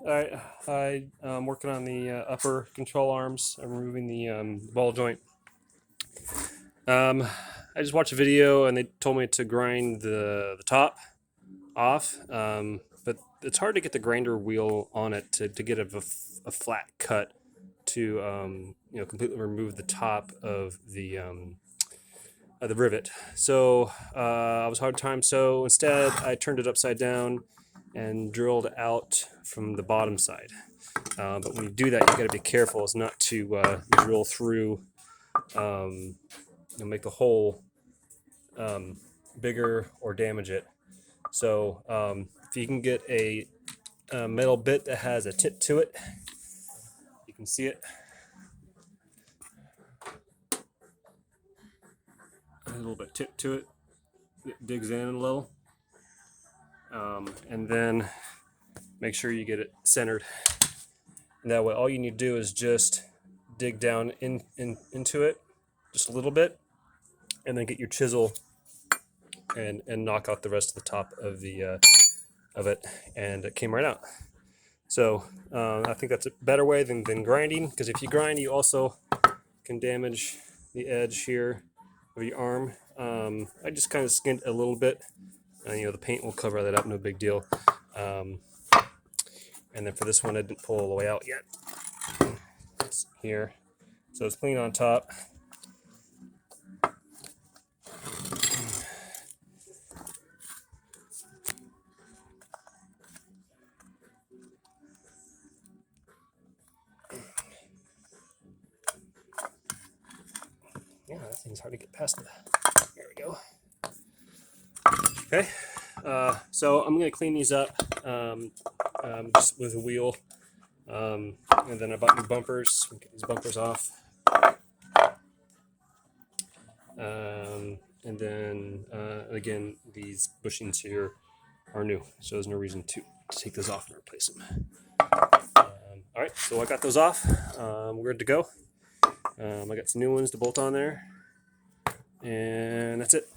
I'm working on the upper control arms. I'm removing the ball joint. I just watched a video and they told me to grind the top off, but it's hard to get the grinder wheel on it to get a flat cut to completely remove the top of the rivet. So I was hard time. So instead, I turned it upside down and drilled out from the bottom side. But when you do that, you got to be careful as not to drill through, make the hole bigger or damage it. So if you can get a metal bit that has a tip to it, you can see it. A little bit tip to it. It digs in a little. And then make sure you get it centered. And that way all you need to do is just dig down into it just a little bit, and then get your chisel and knock out the rest of the top of it, and it came right out. So I think that's a better way than grinding, because if you grind, you also can damage the edge here of your arm. I just kind of skinned a little bit. The paint will cover that up, no big deal. And then for this one, I didn't pull all the way out yet. It's here. So it's clean on top. Yeah, that thing's hard to get past the... There we go. Okay, so I'm going to clean these up just with a wheel. And then I bought new bumpers. Get these bumpers off. And then, again, these bushings here are new, so there's no reason to take those off and replace them. All right, so I got those off. We're good to go. I got some new ones to bolt on there, and that's it.